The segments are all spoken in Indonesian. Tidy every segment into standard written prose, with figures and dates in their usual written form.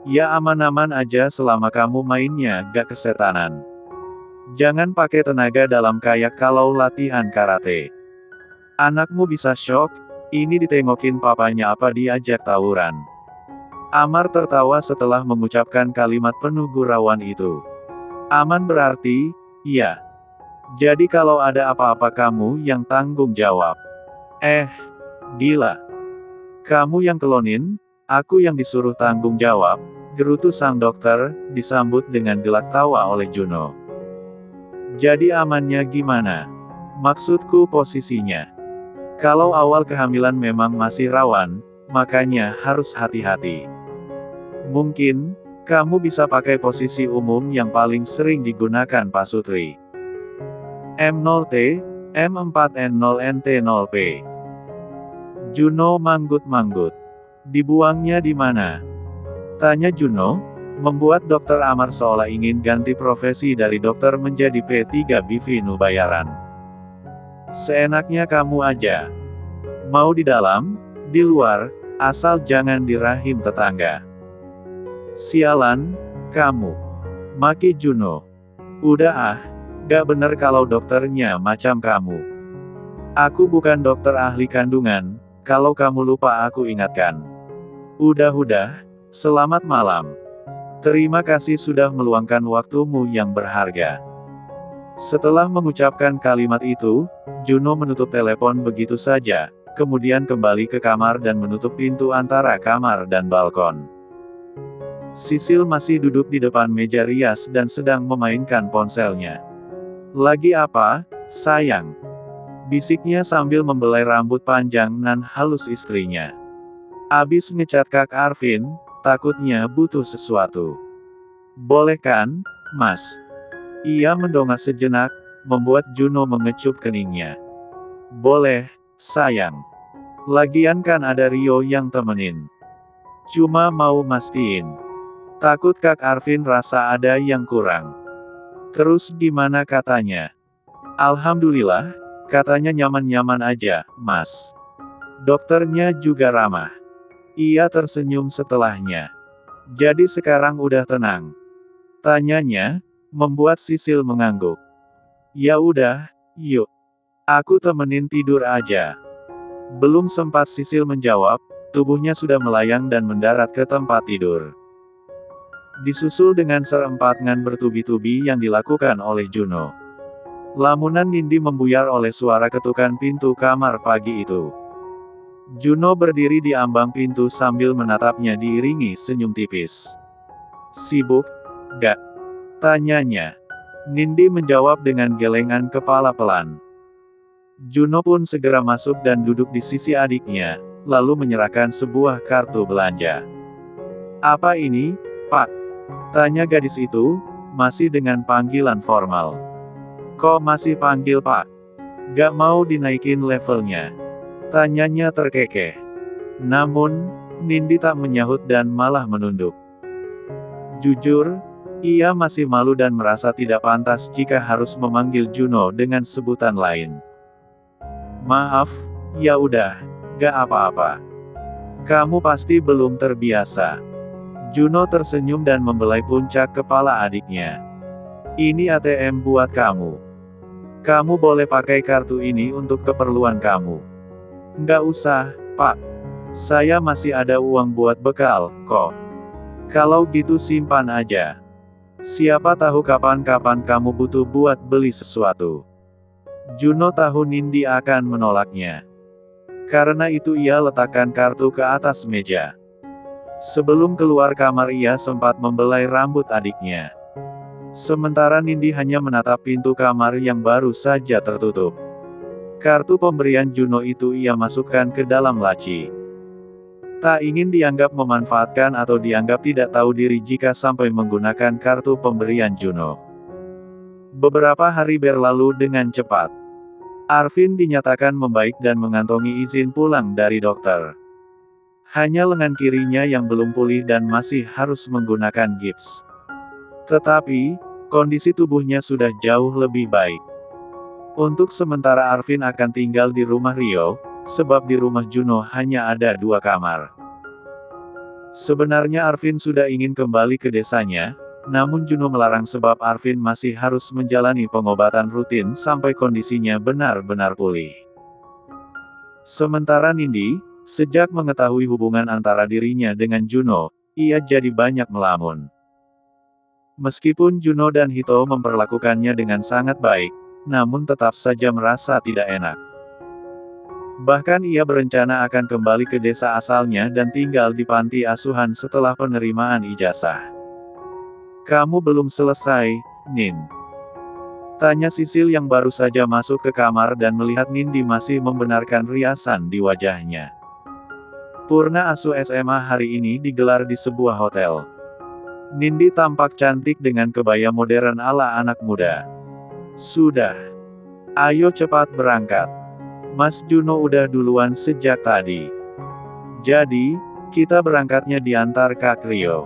Ya aman-aman aja selama kamu mainnya gak kesetanan. Jangan pakai tenaga dalam kayak kalau latihan karate. Anakmu bisa syok, ini ditengokin papanya apa diajak tawuran. Amar tertawa setelah mengucapkan kalimat penuh gurauan itu. Aman berarti, iya. Jadi kalau ada apa-apa kamu yang tanggung jawab. Gila. Kamu yang kelonin, aku yang disuruh tanggung jawab, gerutu sang dokter, disambut dengan gelak tawa oleh Juno. Jadi amannya gimana? Maksudku posisinya. Kalau awal kehamilan memang masih rawan, makanya harus hati-hati. Mungkin, kamu bisa pakai posisi umum yang paling sering digunakan Pak Sutri. M0T, M4N0NT0P. Juno manggut-manggut. Dibuangnya di mana? Tanya Juno, membuat Dokter Amar seolah ingin ganti profesi dari dokter menjadi P3 Bivinu bayaran. Seenaknya kamu aja. Mau di dalam, di luar, asal jangan di rahim tetangga. Sialan, kamu. Maki Juno. Udah gak bener kalau dokternya macam kamu. Aku bukan dokter ahli kandungan, kalau kamu lupa aku ingatkan. Udah, selamat malam. Terima kasih sudah meluangkan waktumu yang berharga. Setelah mengucapkan kalimat itu, Juno menutup telepon begitu saja, kemudian kembali ke kamar dan menutup pintu antara kamar dan balkon. Sisil masih duduk di depan meja rias dan sedang memainkan ponselnya. Lagi apa, sayang? Bisiknya sambil membelai rambut panjang nan halus istrinya. Abis ngecat Kak Arvin, takutnya butuh sesuatu. Boleh kan, Mas? Ia mendongak sejenak, membuat Juno mengecup keningnya. Boleh, sayang. Lagian kan ada Rio yang temenin. Cuma mau mastiin. Takut Kak Arvin rasa ada yang kurang. Terus gimana katanya? Alhamdulillah, katanya nyaman-nyaman aja, Mas. Dokternya juga ramah. Ia tersenyum setelahnya. Jadi sekarang udah tenang? Tanyanya, membuat Sisil mengangguk. Ya udah, yuk. Aku temenin tidur aja. Belum sempat Sisil menjawab, tubuhnya sudah melayang dan mendarat ke tempat tidur. Disusul dengan serempat ngan bertubi-tubi yang dilakukan oleh Juno. Lamunan Nindi membuyar oleh suara ketukan pintu kamar pagi itu. Juno berdiri di ambang pintu sambil menatapnya diiringi senyum tipis. Sibuk? Gak? Tanyanya. Nindi menjawab dengan gelengan kepala pelan. Juno pun segera masuk dan duduk di sisi adiknya, lalu menyerahkan sebuah kartu belanja. Apa ini, Pak? Tanya gadis itu, masih dengan panggilan formal. Kok masih panggil Pak? Gak mau dinaikin levelnya? Tanyanya terkekeh. Namun, Nindi tak menyahut dan malah menunduk. Jujur, ia masih malu dan merasa tidak pantas jika harus memanggil Juno dengan sebutan lain. Maaf, ya udah, gak apa-apa. Kamu pasti belum terbiasa. Juno tersenyum dan membelai puncak kepala adiknya. Ini ATM buat kamu. Kamu boleh pakai kartu ini untuk keperluan kamu. Nggak usah, Pak. Saya masih ada uang buat bekal, kok. Kalau gitu simpan aja. Siapa tahu kapan-kapan kamu butuh buat beli sesuatu. Juno tahu Nindi akan menolaknya. Karena itu ia letakkan kartu ke atas meja. Sebelum keluar kamar ia sempat membelai rambut adiknya. Sementara Nindi hanya menatap pintu kamar yang baru saja tertutup. Kartu pemberian Juno itu ia masukkan ke dalam laci. Tak ingin dianggap memanfaatkan atau dianggap tidak tahu diri jika sampai menggunakan kartu pemberian Juno. Beberapa hari berlalu dengan cepat. Arvin dinyatakan membaik dan mengantongi izin pulang dari dokter. Hanya lengan kirinya yang belum pulih dan masih harus menggunakan gips. Tetapi, kondisi tubuhnya sudah jauh lebih baik. Untuk sementara Arvin akan tinggal di rumah Rio, sebab di rumah Juno hanya ada 2 kamar. Sebenarnya Arvin sudah ingin kembali ke desanya, namun Juno melarang sebab Arvin masih harus menjalani pengobatan rutin sampai kondisinya benar-benar pulih. Sementara Nindi, sejak mengetahui hubungan antara dirinya dengan Juno, ia jadi banyak melamun. Meskipun Juno dan Hito memperlakukannya dengan sangat baik, namun tetap saja merasa tidak enak. Bahkan ia berencana akan kembali ke desa asalnya dan tinggal di panti asuhan setelah penerimaan ijazah. "Kamu belum selesai, Nin?" tanya Sisil yang baru saja masuk ke kamar dan melihat Nindi masih membenarkan riasan di wajahnya. Purna Asuh SMA hari ini digelar di sebuah hotel. Nindi tampak cantik dengan kebaya modern ala anak muda. "Sudah. Ayo cepat berangkat. Mas Juno udah duluan sejak tadi. Jadi, kita berangkatnya diantar Kak Rio."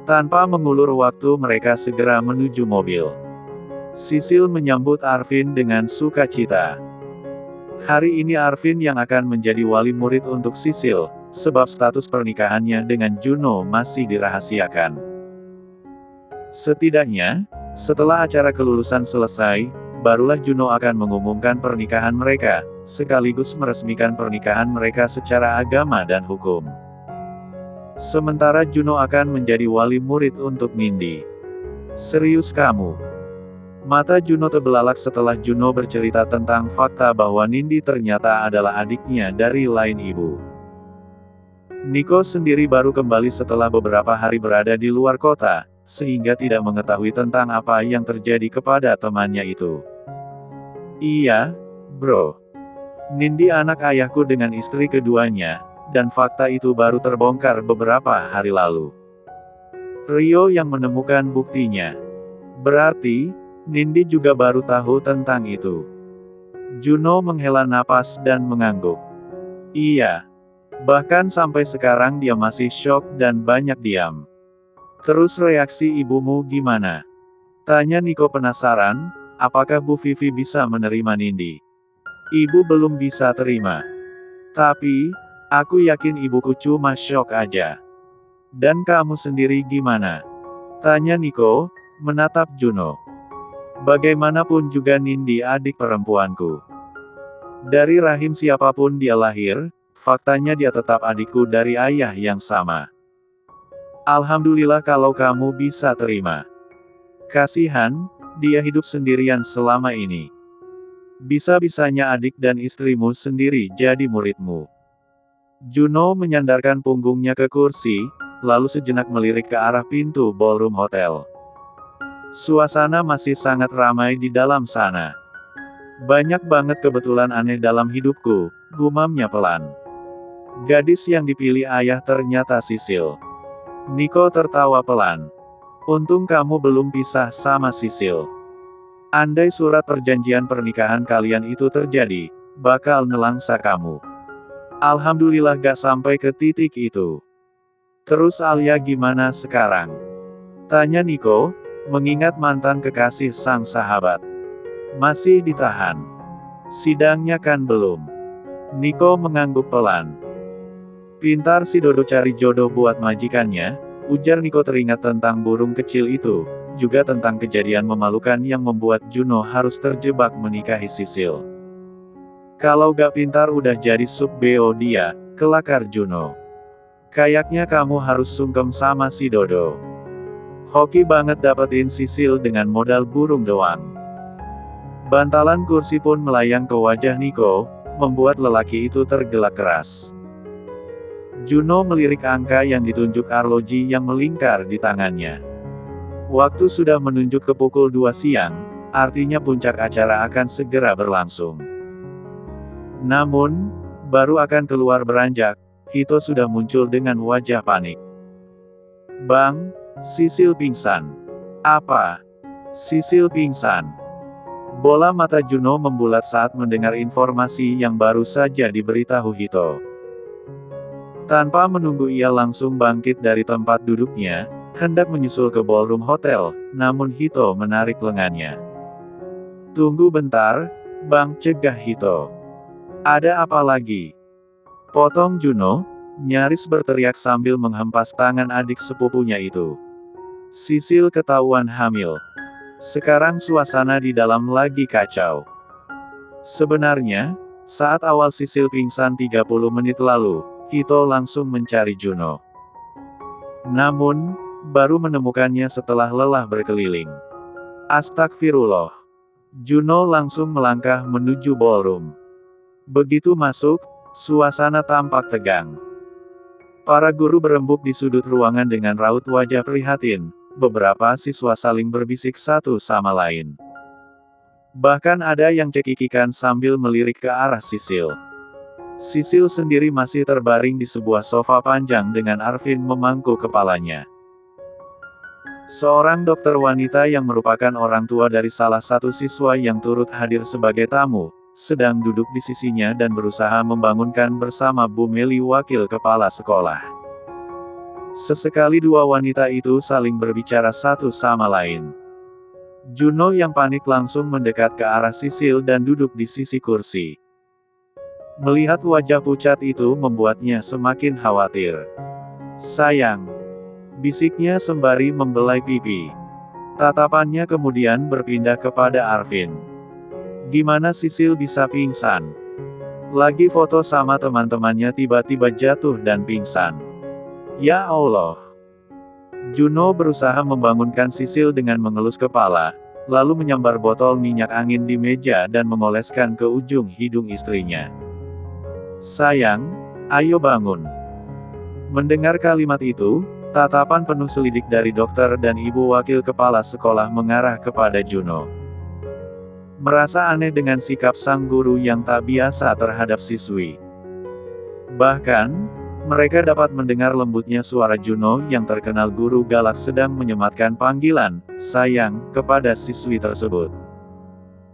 Tanpa mengulur waktu mereka segera menuju mobil. Sisil menyambut Arvin dengan sukacita. Hari ini Arvin yang akan menjadi wali murid untuk Sisil, sebab status pernikahannya dengan Juno masih dirahasiakan. Setidaknya, setelah acara kelulusan selesai, barulah Juno akan mengumumkan pernikahan mereka, sekaligus meresmikan pernikahan mereka secara agama dan hukum. Sementara Juno akan menjadi wali murid untuk Nindi. "Serius kamu?" Mata Juno terbelalak setelah Juno bercerita tentang fakta bahwa Nindi ternyata adalah adiknya dari lain ibu. Niko sendiri baru kembali setelah beberapa hari berada di luar kota, sehingga tidak mengetahui tentang apa yang terjadi kepada temannya itu. "Iya, bro. Nindi anak ayahku dengan istri keduanya, dan fakta itu baru terbongkar beberapa hari lalu. Rio yang menemukan buktinya. Berarti, Nindi juga baru tahu tentang itu." Juno menghela napas dan mengangguk. "Iya. Bahkan sampai sekarang dia masih syok dan banyak diam." "Terus reaksi ibumu gimana?" tanya Niko penasaran, apakah Bu Vivi bisa menerima Nindi. "Ibu belum bisa terima. Tapi, aku yakin ibuku cuma syok aja." "Dan kamu sendiri gimana?" tanya Niko, menatap Juno. "Bagaimanapun juga Nindi adik perempuanku. Dari rahim siapapun dia lahir, faktanya dia tetap adikku dari ayah yang sama. Alhamdulillah kalau kamu bisa terima. Kasihan, dia hidup sendirian selama ini. Bisa-bisanya adik dan istrimu sendiri jadi muridmu." Juno menyandarkan punggungnya ke kursi, lalu sejenak melirik ke arah pintu ballroom hotel. Suasana masih sangat ramai di dalam sana. "Banyak banget kebetulan aneh dalam hidupku," gumamnya pelan. "Gadis yang dipilih ayah ternyata Sisil." Niko tertawa pelan. "Untung kamu belum pisah sama Sisil. Andai surat perjanjian pernikahan kalian itu terjadi, bakal nelangsa kamu. Alhamdulillah gak sampai ke titik itu." "Terus Alia gimana sekarang?" tanya Niko, mengingat mantan kekasih sang sahabat. "Masih ditahan. Sidangnya kan belum." Niko mengangguk pelan. "Pintar si Dodo cari jodoh buat majikannya," ujar Niko teringat tentang burung kecil itu, juga tentang kejadian memalukan yang membuat Juno harus terjebak menikahi Sisil. "Kalau gak pintar udah jadi sub BO dia," kelakar Juno. "Kayaknya kamu harus sungkem sama si Dodo. Hoki banget dapetin Sisil dengan modal burung doang." Bantalan kursi pun melayang ke wajah Niko, membuat lelaki itu tergelak keras. Juno melirik angka yang ditunjuk arloji yang melingkar di tangannya. Waktu sudah menunjuk ke pukul 2 siang, artinya puncak acara akan segera berlangsung. Namun, baru akan keluar beranjak, Hito sudah muncul dengan wajah panik. "Bang, Sisil pingsan." "Apa? Sisil pingsan?" Bola mata Juno membulat saat mendengar informasi yang baru saja diberitahu Hito. Tanpa menunggu ia langsung bangkit dari tempat duduknya, hendak menyusul ke ballroom hotel, namun Hito menarik lengannya. "Tunggu bentar, Bang," cegah Hito. "Ada apa lagi?" potong Juno, nyaris berteriak sambil menghempas tangan adik sepupunya itu. Sisil ketahuan hamil. Sekarang suasana di dalam lagi kacau. Sebenarnya, saat awal Sisil pingsan 30 menit lalu, Hito langsung mencari Juno. Namun, baru menemukannya setelah lelah berkeliling. Astagfirullah. Juno langsung melangkah menuju ballroom. Begitu masuk, suasana tampak tegang. Para guru berembuk di sudut ruangan dengan raut wajah prihatin. Beberapa siswa saling berbisik satu sama lain. Bahkan ada yang cekikikan sambil melirik ke arah Sisil. Sisil sendiri masih terbaring di sebuah sofa panjang dengan Arvin memangku kepalanya. Seorang dokter wanita yang merupakan orang tua dari salah satu siswa yang turut hadir sebagai tamu, sedang duduk di sisinya dan berusaha membangunkan bersama Bu Meli wakil kepala sekolah. Sesekali dua wanita itu saling berbicara satu sama lain. Juno yang panik langsung mendekat ke arah Sisil dan duduk di sisi kursi. Melihat wajah pucat itu membuatnya semakin khawatir. "Sayang," bisiknya sembari membelai pipi. Tatapannya kemudian berpindah kepada Arvin. "Gimana Sisil bisa pingsan? Lagi foto sama teman-temannya tiba-tiba jatuh dan pingsan. Ya Allah." Juno berusaha membangunkan Sisil dengan mengelus kepala, lalu menyambar botol minyak angin di meja dan mengoleskan ke ujung hidung istrinya. "Sayang, ayo bangun." Mendengar kalimat itu, tatapan penuh selidik dari dokter dan ibu wakil kepala sekolah mengarah kepada Juno. Merasa aneh dengan sikap sang guru yang tak biasa terhadap siswi. Bahkan, mereka dapat mendengar lembutnya suara Juno yang terkenal guru galak sedang menyematkan panggilan, "sayang," kepada siswi tersebut.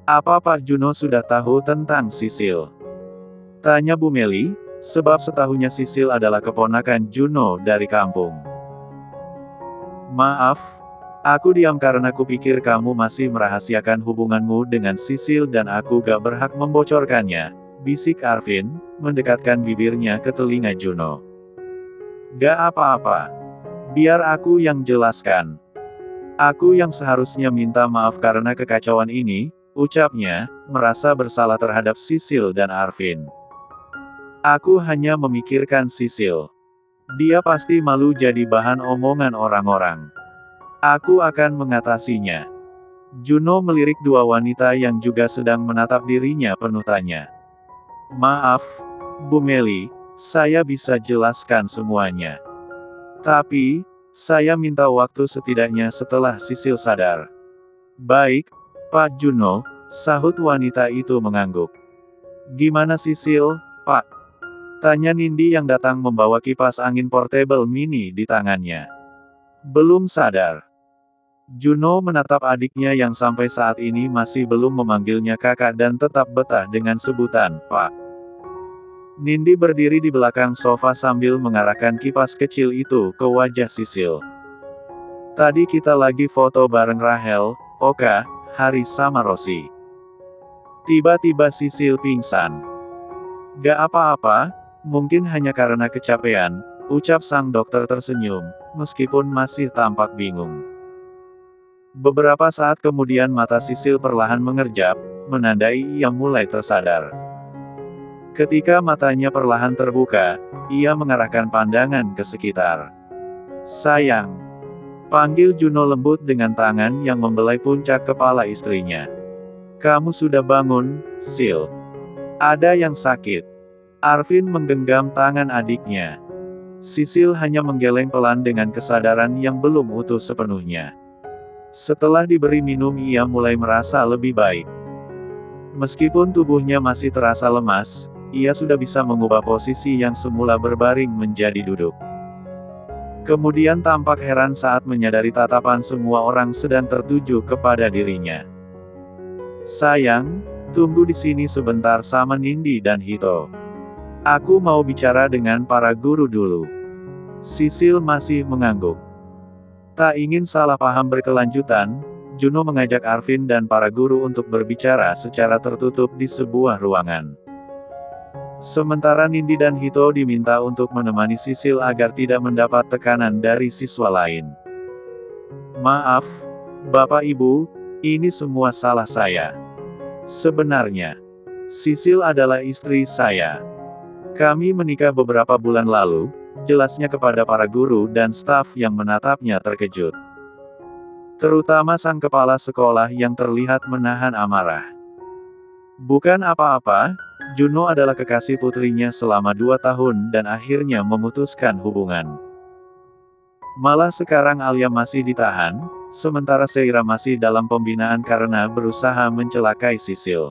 "Apa Pak Juno sudah tahu tentang Sisil?" tanya Bu Meli, sebab setahunya Sisil adalah keponakan Juno dari kampung. "Maaf, aku diam karena kupikir kamu masih merahasiakan hubunganmu dengan Sisil dan aku gak berhak membocorkannya," bisik Arvin, mendekatkan bibirnya ke telinga Juno. "Gak apa-apa. Biar aku yang jelaskan. Aku yang seharusnya minta maaf karena kekacauan ini," ucapnya, merasa bersalah terhadap Sisil dan Arvin. "Aku hanya memikirkan Sisil. Dia pasti malu jadi bahan omongan orang-orang. Aku akan mengatasinya." Juno melirik dua wanita yang juga sedang menatap dirinya penuh tanya. "Maaf, Bu Meli, saya bisa jelaskan semuanya. Tapi, saya minta waktu setidaknya setelah Sisil sadar." "Baik, Pak Juno," sahut wanita itu mengangguk. "Gimana Sisil, Pak?" tanya Nindi yang datang membawa kipas angin portable mini di tangannya. "Belum sadar." Juno menatap adiknya yang sampai saat ini masih belum memanggilnya kakak dan tetap betah dengan sebutan Pak. Nindi berdiri di belakang sofa sambil mengarahkan kipas kecil itu ke wajah Sisil. "Tadi kita lagi foto bareng Rahel, Oka, Haris sama Rosi. Tiba-tiba Sisil pingsan." "Gak apa-apa, mungkin hanya karena kecapean," ucap sang dokter tersenyum, meskipun masih tampak bingung. Beberapa saat kemudian mata Sisil perlahan mengerjap, menandai ia mulai tersadar. Ketika matanya perlahan terbuka, ia mengarahkan pandangan ke sekitar. "Sayang," panggil Juno lembut dengan tangan yang membelai puncak kepala istrinya. "Kamu sudah bangun, Sil? Ada yang sakit?" Arvin menggenggam tangan adiknya. Sisil hanya menggeleng pelan dengan kesadaran yang belum utuh sepenuhnya. Setelah diberi minum ia mulai merasa lebih baik. Meskipun tubuhnya masih terasa lemas, ia sudah bisa mengubah posisi yang semula berbaring menjadi duduk. Kemudian tampak heran saat menyadari tatapan semua orang sedang tertuju kepada dirinya. "Sayang, tunggu di sini sebentar sama Nindi dan Hito. Aku mau bicara dengan para guru dulu." Sisil masih mengangguk. Tak ingin salah paham berkelanjutan, Juno mengajak Arvin dan para guru untuk berbicara secara tertutup di sebuah ruangan. Sementara Nindi dan Hito diminta untuk menemani Sisil agar tidak mendapat tekanan dari siswa lain. Maaf, Bapak Ibu, ini semua salah saya. Sebenarnya, Sisil adalah istri saya. Kami menikah beberapa bulan lalu, jelasnya kepada para guru dan staf yang menatapnya terkejut. Terutama sang kepala sekolah yang terlihat menahan amarah. Bukan apa-apa, Juno adalah kekasih putrinya selama 2 tahun dan akhirnya memutuskan hubungan. Malah sekarang Alia masih ditahan, sementara Seira masih dalam pembinaan karena berusaha mencelakai Sisil.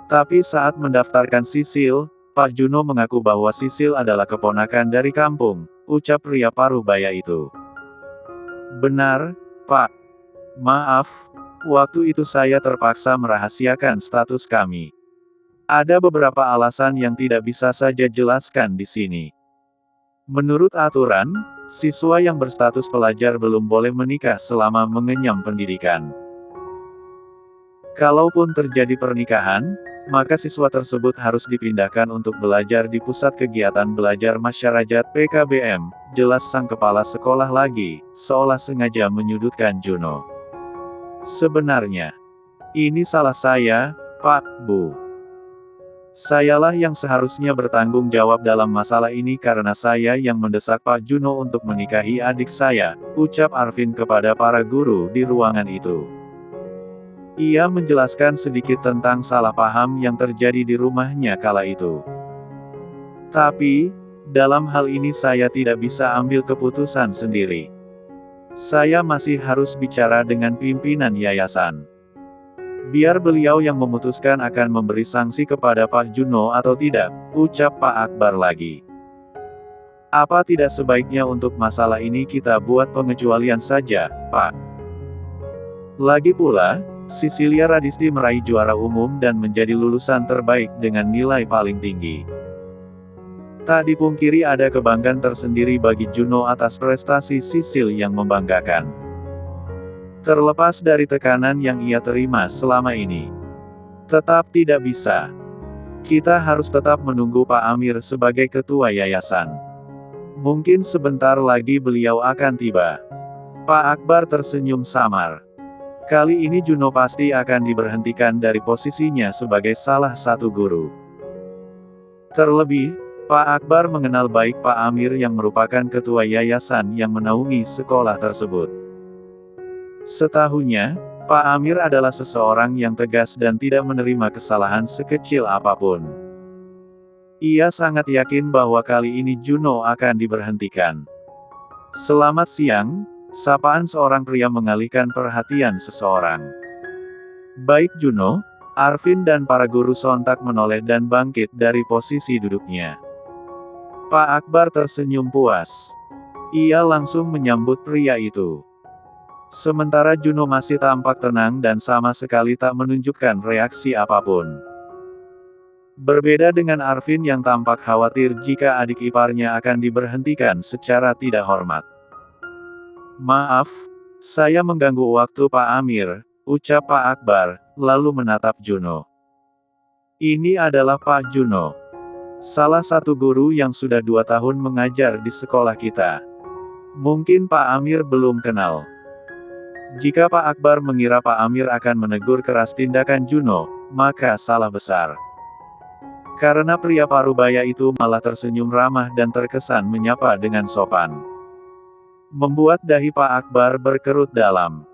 Tapi saat mendaftarkan Sisil, Pak Juno mengaku bahwa Sisil adalah keponakan dari kampung, ucap pria paruh baya itu. Benar, Pak. Maaf, waktu itu saya terpaksa merahasiakan status kami. Ada beberapa alasan yang tidak bisa saja jelaskan di sini. Menurut aturan, siswa yang berstatus pelajar belum boleh menikah selama mengenyam pendidikan. Kalaupun terjadi pernikahan, maka siswa tersebut harus dipindahkan untuk belajar di Pusat Kegiatan Belajar Masyarakat PKBM, jelas sang kepala sekolah lagi, seolah sengaja menyudutkan Juno. Sebenarnya, ini salah saya, Pak, Bu. Sayalah yang seharusnya bertanggung jawab dalam masalah ini karena saya yang mendesak Pak Juno untuk menikahi adik saya, ucap Arvin kepada para guru di ruangan itu. Ia menjelaskan sedikit tentang salah paham yang terjadi di rumahnya kala itu. Tapi, dalam hal ini saya tidak bisa ambil keputusan sendiri. Saya masih harus bicara dengan pimpinan yayasan. Biar beliau yang memutuskan akan memberi sanksi kepada Pak Juno atau tidak, ucap Pak Akbar lagi. Apa tidak sebaiknya untuk masalah ini kita buat pengecualian saja, Pak? Lagi pula, Sisilia Radisti meraih juara umum dan menjadi lulusan terbaik dengan nilai paling tinggi. Tak dipungkiri ada kebanggaan tersendiri bagi Juno atas prestasi Sisil yang membanggakan. Terlepas dari tekanan yang ia terima selama ini. Tetap tidak bisa. Kita harus tetap menunggu Pak Amir sebagai ketua yayasan. Mungkin sebentar lagi beliau akan tiba. Pak Akbar tersenyum samar. Kali ini Juno pasti akan diberhentikan dari posisinya sebagai salah satu guru. Terlebih, Pak Akbar mengenal baik Pak Amir yang merupakan ketua yayasan yang menaungi sekolah tersebut. Setahunya, Pak Amir adalah seseorang yang tegas dan tidak menerima kesalahan sekecil apapun. Ia sangat yakin bahwa kali ini Juno akan diberhentikan. Selamat siang, sapaan seorang pria mengalihkan perhatian seseorang. Baik Juno, Arvin dan para guru sontak menoleh dan bangkit dari posisi duduknya. Pak Akbar tersenyum puas. Ia langsung menyambut pria itu. Sementara Juno masih tampak tenang dan sama sekali tak menunjukkan reaksi apapun. Berbeda dengan Arvin yang tampak khawatir jika adik iparnya akan diberhentikan secara tidak hormat. Maaf, saya mengganggu waktu Pak Amir, ucap Pak Akbar, lalu menatap Juno. Ini adalah Pak Juno. Salah satu guru yang sudah 2 tahun mengajar di sekolah kita. Mungkin Pak Amir belum kenal. Jika Pak Akbar mengira Pak Amir akan menegur keras tindakan Juno, maka salah besar. Karena pria parubaya itu malah tersenyum ramah dan terkesan menyapa dengan sopan. Membuat dahi Pak Akbar berkerut dalam.